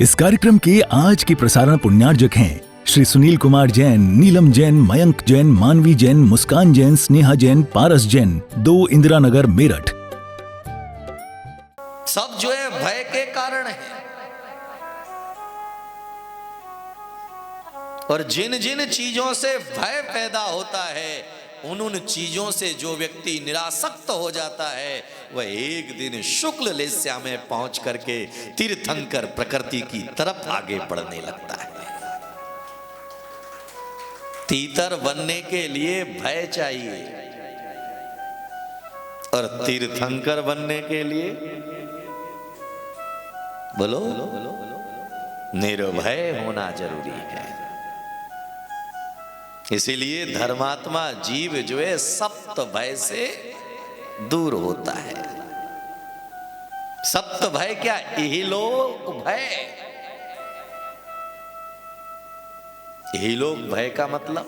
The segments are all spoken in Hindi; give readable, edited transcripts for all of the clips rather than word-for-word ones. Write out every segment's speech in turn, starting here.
इस कार्यक्रम के आज के प्रसारण पुण्यार्जक हैं श्री सुनील कुमार जैन, नीलम जैन, मयंक जैन, मानवी जैन, मुस्कान जैन, स्नेहा जैन, पारस जैन, 2 इंदिरा नगर, मेरठ। सब जो है भय के कारण है। और जिन जिन चीजों से भय पैदा होता है, उन चीजों से जो व्यक्ति निरासक्त हो जाता है, वह एक दिन शुक्ल लेस्या में पहुंच करके तीर्थंकर प्रकृति की तरफ आगे बढ़ने लगता है। तीतर बनने के लिए भय चाहिए और तीर्थंकर बनने के लिए बोलो निर्भय होना जरूरी है। इसीलिए धर्मात्मा जीव जो है सप्त भय से दूर होता है। सप्त भय क्या? इहलोक भय। इहलोक भय का मतलब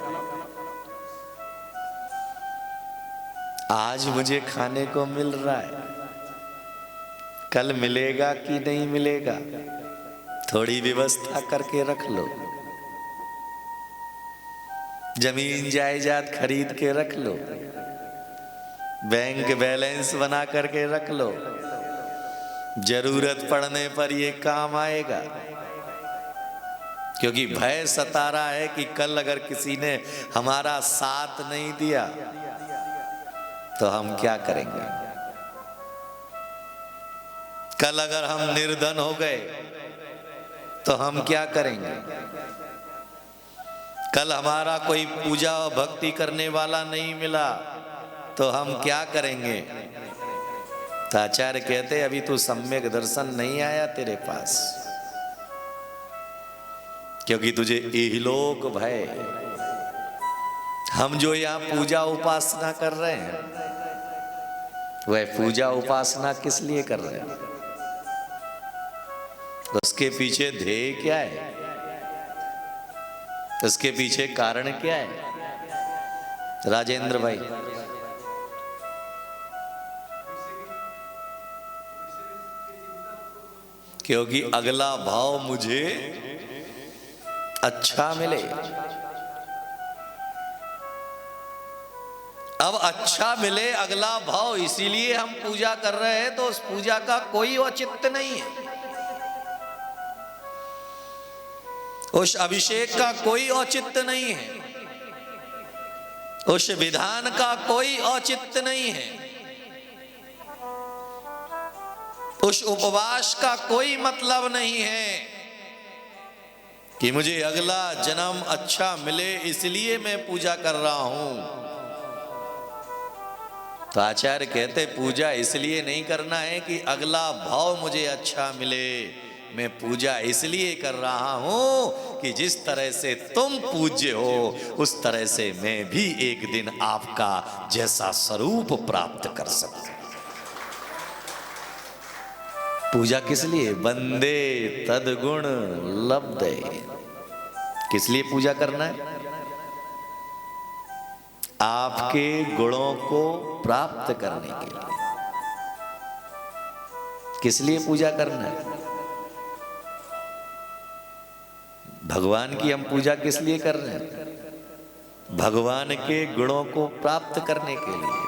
आज मुझे खाने को मिल रहा है, कल मिलेगा कि नहीं मिलेगा, थोड़ी व्यवस्था करके रख लो, जमीन जायदाद खरीद के रख लो, बैंक बैलेंस बना करके रख लो, जरूरत पड़ने पर ये काम आएगा। क्योंकि भय सता रहा है कि कल अगर किसी ने हमारा साथ नहीं दिया तो हम क्या करेंगे, कल अगर हम निर्धन हो गए तो हम क्या करेंगे, कल हमारा कोई पूजा और भक्ति करने वाला नहीं मिला तो हम क्या करेंगे। तो आचार्य कहते अभी तो सम्यक दर्शन नहीं आया तेरे पास, क्योंकि तुझे इहलोक भय। हम जो यहाँ पूजा उपासना कर रहे हैं, वह पूजा उपासना किस लिए कर रहे हैं? उसके पीछे ध्येय क्या है, उसके पीछे कारण क्या है? राजेंद्र भाई, क्योंकि अगला भाव मुझे अच्छा मिले। अब अच्छा मिले अगला भाव, इसीलिए हम पूजा कर रहे हैं। तो उस पूजा का कोई औचित्य नहीं है, उस अभिषेक का कोई औचित्य नहीं है, उस विधान का कोई औचित्य नहीं है, उस उपवास का कोई मतलब नहीं है कि मुझे अगला जन्म अच्छा मिले इसलिए मैं पूजा कर रहा हूं। तो आचार्य कहते पूजा इसलिए नहीं करना है कि अगला भाव मुझे अच्छा मिले, मैं पूजा इसलिए कर रहा हूं कि जिस तरह से तुम पूज्य हो उस तरह से मैं भी एक दिन आपका जैसा स्वरूप प्राप्त कर सकूं। पूजा किस लिए? वंदे तद्गुण लब्धे। किस लिए पूजा करना है? आपके गुणों को प्राप्त करने के लिए। किस लिए पूजा करना है? भगवान की हम पूजा किस लिए कर रहे हैं? भगवान के गुणों को प्राप्त करने के लिए।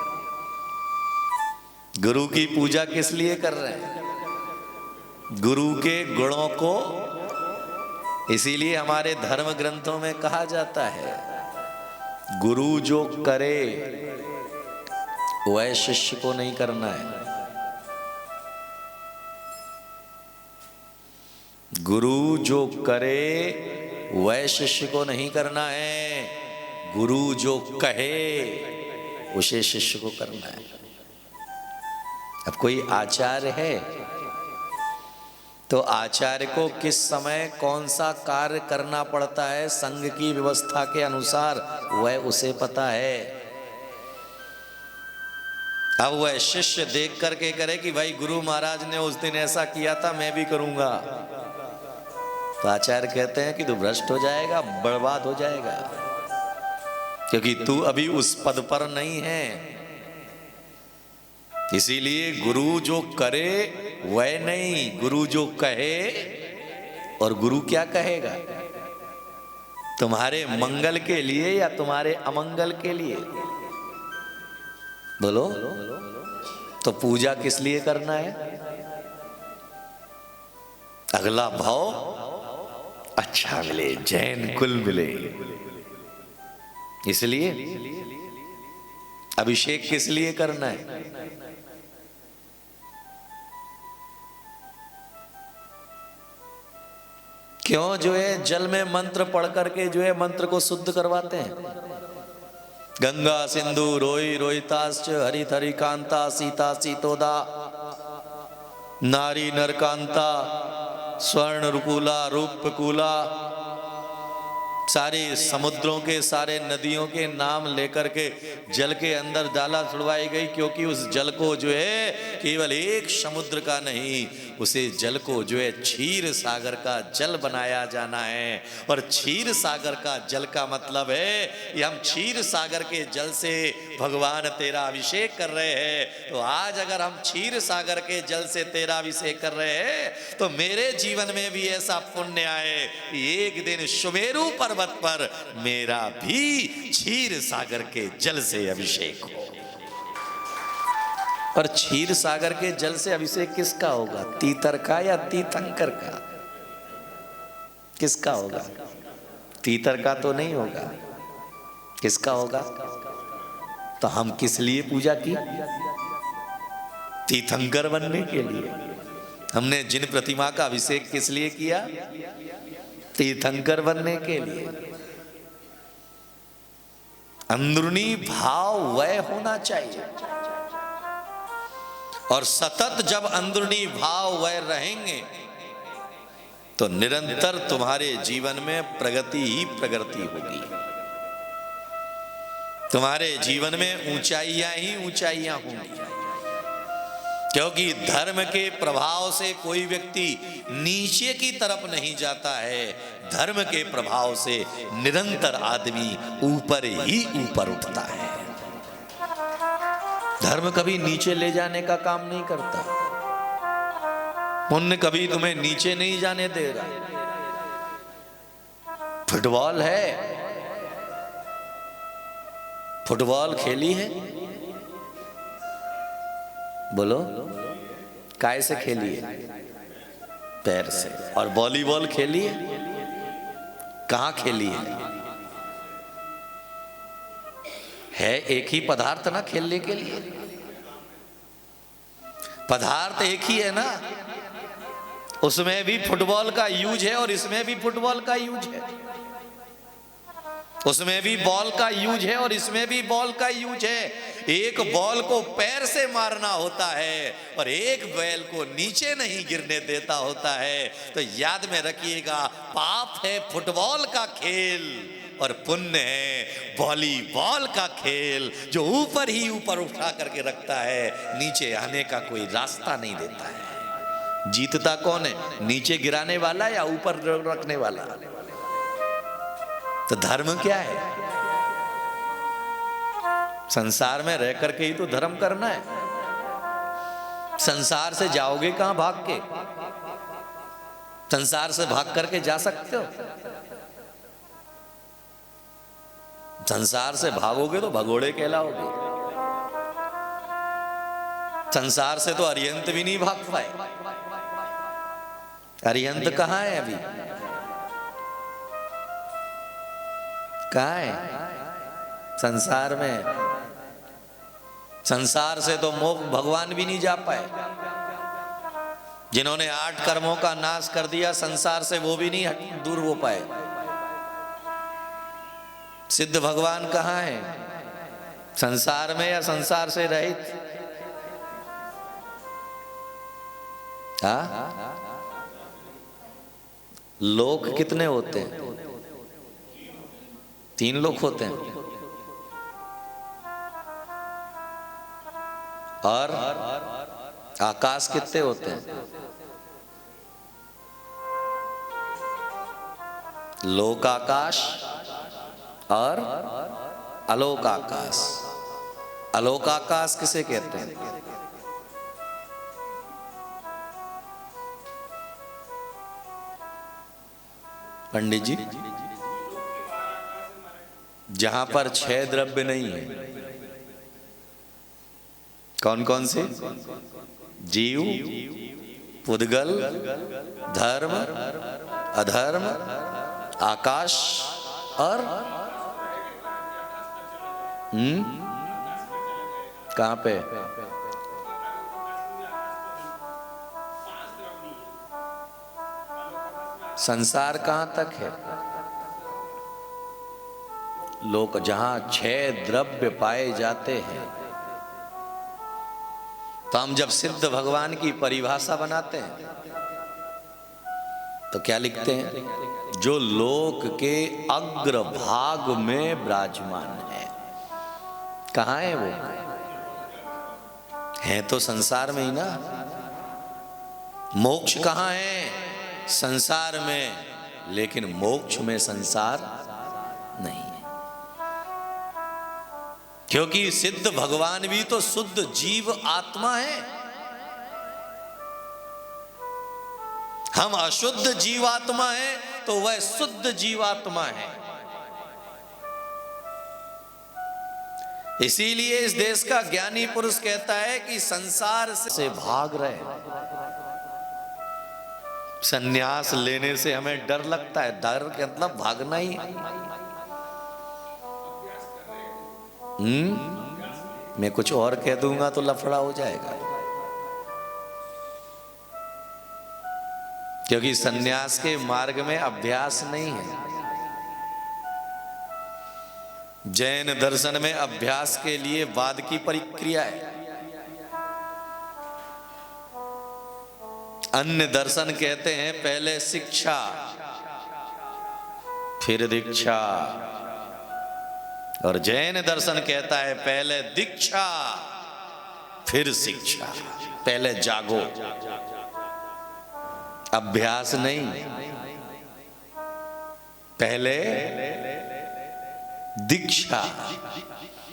गुरु की पूजा किस लिए कर रहे हैं? गुरु के गुणों को। इसीलिए हमारे धर्म ग्रंथों में कहा जाता है, गुरु जो करे वह शिष्य को नहीं करना है। गुरु जो करे वह शिष्य को नहीं करना है, गुरु जो कहे उसे शिष्य को करना है। अब कोई आचार्य है तो आचार्य को किस समय कौन सा कार्य करना पड़ता है संघ की व्यवस्था के अनुसार, वह उसे पता है। अब वह शिष्य देख करके करे कि भाई गुरु महाराज ने उस दिन ऐसा किया था, मैं भी करूंगा, तो आचार्य कहते हैं कि तू भ्रष्ट हो जाएगा, बर्बाद हो जाएगा, क्योंकि तू अभी उस पद पर नहीं है। इसीलिए गुरु जो करे वह नहीं, गुरु जो कहे और गुरु क्या कहेगा? तुम्हारे मंगल के लिए या तुम्हारे अमंगल के लिए? बोलो। तो पूजा किस लिए करना है? अगला भाव अच्छा मिले, जैन कुल मिले, इसलिए। अभिषेक किस लिए करना है? क्यों जो है जल में मंत्र पढ़ करके जो है मंत्र को शुद्ध करवाते हैं? गंगा सिंधु रोई रोहिताश्च हरित हरिकांता सीता सीतोदा नारी नरकांता स्वर्ण रुकुला रूपकुला, सारे समुद्रों के सारे नदियों के नाम लेकर के जल के अंदर डाला छुड़वाई गई, क्योंकि उस जल को जो है केवल एक समुद्र का नहीं, उसे जल को जो है क्षीर सागर का जल बनाया जाना है। और क्षीर सागर का जल का मतलब है कि हम क्षीर सागर के जल से भगवान तेरा अभिषेक कर रहे हैं। तो आज अगर हम क्षीर सागर के जल से तेरा अभिषेक कर रहे हैं तो मेरे जीवन में भी ऐसा पुण्य आए कि एक दिन सुमेरु पर्वत पर मेरा भी क्षीर सागर के जल से अभिषेक हो। और क्षीर सागर के जल से अभिषेक किसका होगा? तीतर का या तीर्थंकर का? किसका होगा? तीतर का तो नहीं होगा। किसका होगा? तो हम किस लिए पूजा की? तीर्थंकर बनने के लिए। हमने जिन प्रतिमा का अभिषेक किस लिए किया? तीर्थंकर बनने के लिए। अंदरूनी भाव वह होना चाहिए, और सतत जब अंदरूनी भाव वह रहेंगे तो निरंतर तुम्हारे जीवन में प्रगति ही प्रगति होगी। तुम्हारे जीवन में ऊंचाइयां ही ऊंचाइयां होंगी, क्योंकि धर्म के प्रभाव से कोई व्यक्ति नीचे की तरफ नहीं जाता है। धर्म के प्रभाव से निरंतर आदमी ऊपर ही ऊपर उठता है। धर्म कभी नीचे ले जाने का काम नहीं करता। पुण्य कभी तुम्हें नीचे नहीं जाने देगा। फुटबॉल है, फुटबॉल खेली है? बोलो, काय से खेली है? पैर से। और वॉलीबॉल खेली है? कहां खेली है एक ही पदार्थ ना खेलने के लिए? पदार्थ एक ही है ना। उसमें भी फुटबॉल का यूज है और इसमें भी फुटबॉल का यूज है। उसमें भी बॉल का यूज है और इसमें भी बॉल का यूज है। एक बॉल को पैर से मारना होता है और एक बैल को नीचे नहीं गिरने देता होता है। तो याद में रखिएगा, पाप है फुटबॉल का खेल और पुण्य है वॉलीबॉल का खेल, जो ऊपर ही ऊपर उठा करके रखता है, नीचे आने का कोई रास्ता नहीं देता है। जीतता कौन है? नीचे गिराने वाला या ऊपर रखने वाला? तो धर्म क्या है? संसार में रह करके ही तो धर्म करना है। संसार से जाओगे कहां भाग के? संसार से भाग करके जा सकते हो? संसार से भागोगे तो भगोड़े कहलाओगे। संसार से तो अरिहंत भी नहीं भाग पाए। अरिहंत कहां है अभी? कहां है संसार में? संसार से तो मोक्ष भगवान भी नहीं जा पाए। जिन्होंने 8 कर्मों का नाश कर दिया संसार से, वो भी नहीं दूर हो पाए। सिद्ध भगवान कहां है? संसार में या संसार से रहित? लोक कितने होते हैं? 3 लोक होते हैं। और आकाश कितने होते हैं? लोक आकाश और अलोक आकाश। अलोक आकाश किसे कहते हैं? पंडित जी, जहां पर 6 द्रव्य नहीं है, कौन कौन से? जीव, पुद्गल, धर्म, अधर्म, आकाश और कहां पे? संसार कहां तक है? लोक जहां 6 द्रव्य पाए जाते हैं, तो हम जब सिद्ध भगवान की परिभाषा बनाते हैं तो क्या लिखते हैं? जो लोक के अग्रभाग में विराजमान है। कहां है वो? है तो संसार में ही ना। मोक्ष कहां है? संसार में, लेकिन मोक्ष में संसार नहीं है, क्योंकि सिद्ध भगवान भी तो शुद्ध जीव आत्मा है। हम अशुद्ध जीवात्मा हैं, तो वह शुद्ध जीवात्मा है। इसीलिए इस देश का ज्ञानी पुरुष कहता है कि संसार से भाग रहे। संन्यास लेने से हमें डर लगता है, डर के मतलब भागना ही है। मैं कुछ और कह दूंगा तो लफड़ा हो जाएगा, क्योंकि संन्यास के मार्ग में अभ्यास नहीं है। जैन दर्शन में अभ्यास के लिए वाद की प्रक्रिया है। अन्य दर्शन कहते हैं पहले शिक्षा फिर दीक्षा, और जैन दर्शन कहता है पहले दीक्षा फिर शिक्षा। पहले जागो, अभ्यास नहीं, पहले दीक्षा।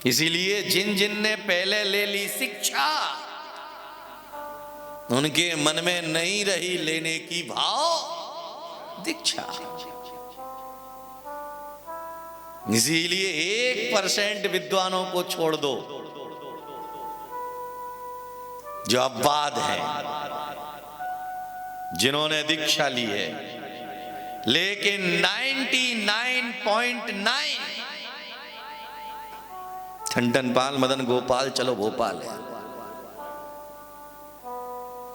इसीलिए जिन जिन ने पहले ले ली शिक्षा, उनके मन में नहीं रही लेने की भाव दीक्षा। इसीलिए 1% विद्वानों को छोड़ दो जो अपवाद है, जिन्होंने दीक्षा ली है, लेकिन 99.9 ठंडन पाल मदन गोपाल चलो भोपाल है,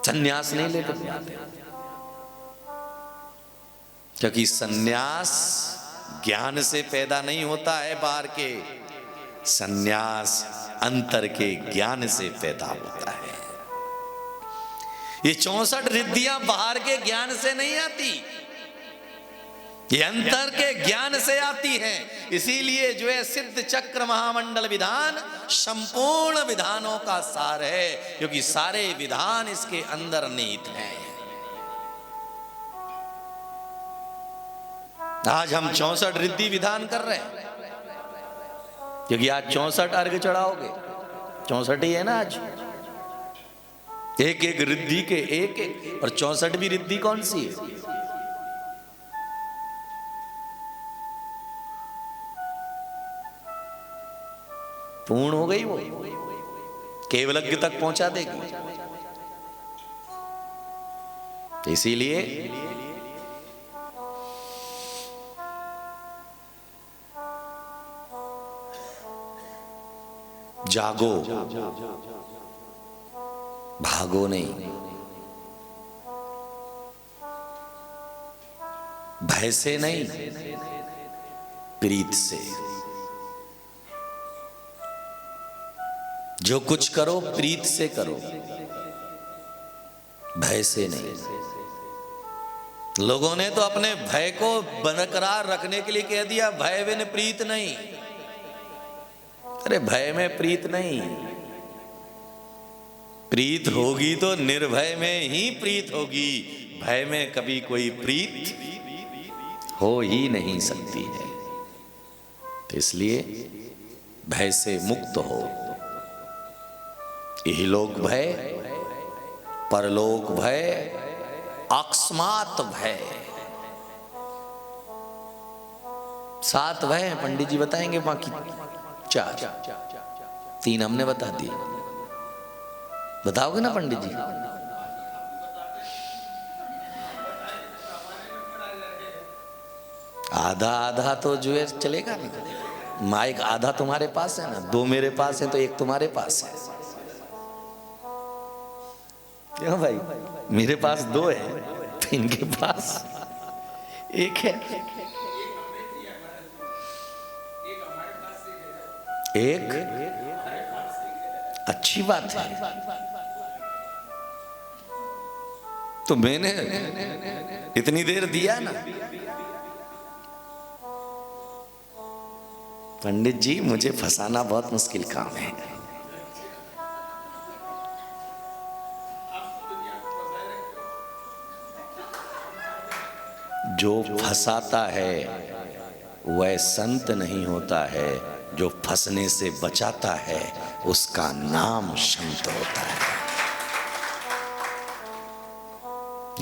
संन्यास नहीं लेकर जाते, क्योंकि संन्यास ज्ञान से पैदा नहीं होता है बाहर के, संन्यास अंतर के ज्ञान से पैदा होता है। ये 64 रिद्धियां बाहर के ज्ञान से नहीं आती, ये अंतर के ज्ञान से आती हैं। इसीलिए जो है सिद्ध चक्र महामंडल विधान संपूर्ण विधानों का सार है, क्योंकि सारे विधान इसके अंदर निहित हैं। आज हम 64 रिद्धि विधान कर रहे हैं, क्योंकि आज 64 अर्घ चढ़ाओगे, 64 ही है ना आज, एक एक रिद्धि के एक एक, और 64वीं रिद्धि कौन सी है? पूर्ण हो गई, वो केवलज्ञ तक पहुंचा देगी। इसीलिए जागो, भागो नहीं। भय से नहीं, प्रीत से। जो कुछ करो प्रीत से करो, भय से नहीं। लोगों ने तो अपने भय को बरकरार रखने के लिए कह दिया भय बिन प्रीत नहीं। अरे भय में प्रीत नहीं, प्रीत होगी तो निर्भय में ही प्रीत होगी, भय में कभी कोई प्रीत हो ही नहीं सकती है। तो इसलिए भय से मुक्त हो। यही लोक भय, परलोक भय, अकस्मात भय, 7 वह हैं, पंडित जी बताएंगे, बाकी 4, 3 हमने बता दिए। बताओगे ना पंडित जी? आधा आधा तो जो है चलेगा ना। माइक आधा तुम्हारे पास है ना, 2 मेरे पास है तो 1 तुम्हारे पास है। क्यों भाई? मेरे पास 2 है तो इनके पास 1 है। एक अच्छी बात है। तो मैंने इतनी देर दिया ना। पंडित जी मुझे फंसाना बहुत मुश्किल काम है। जो फंसाता है वह संत नहीं होता है, जो फंसने से बचाता है उसका नाम संत होता है।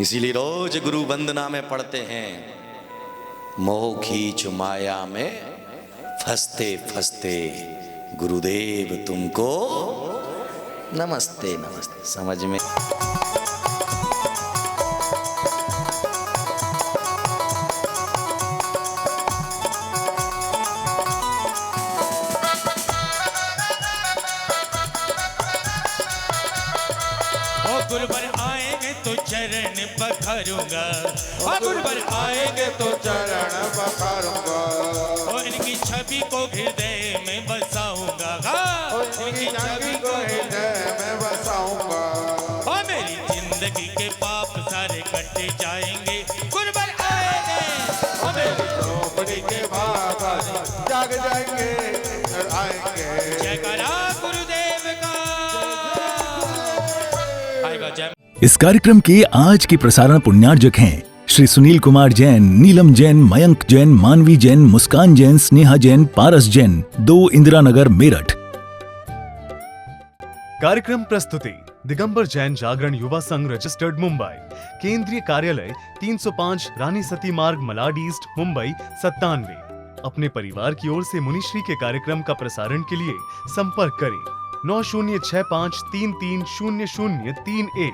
इसीलिए रोज गुरु वंदना में पढ़ते हैं, मोह खींच माया में फंसते फंसते गुरुदेव तुमको नमस्ते नमस्ते। समझ में? गुरुवर आएंगे तो चरण पखारूंगा, गुरुवर आएंगे तो चरण पखारूंगा, और इनकी छवि को हृदय में बसाऊंगा, इनकी छवि को हृदय में बसाऊंगा, और मेरी जिंदगी के पाप सारे कटे जाएंगे। गुरुवर आएंगे और मेरी झोपड़ी के भाग जाग जाएंगे और आएंगे। जयकारा गुरुदेव का आएगा। जय। इस कार्यक्रम के आज के प्रसारण पुण्यार्जक हैं श्री सुनील कुमार जैन, नीलम जैन, मयंक जैन, मानवी जैन, मुस्कान जैन, स्नेहा जैन, पारस जैन, 2 इंदिरा नगर, मेरठ। कार्यक्रम प्रस्तुति दिगंबर जैन जागरण युवा संघ रजिस्टर्ड मुंबई। केंद्रीय कार्यालय 305 रानी सती मार्ग, मलाड ईस्ट, मुंबई 97। अपने परिवार की ओर से मुनिश्री के कार्यक्रम का प्रसारण के लिए संपर्क करें 9065330031।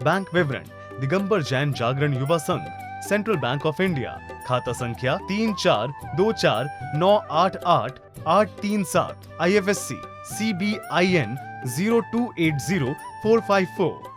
बैंक विवरण दिगंबर जैन जागरण युवा संघ, सेंट्रल बैंक ऑफ इंडिया, खाता संख्या 3424988837, IFSC CBIN 0280454।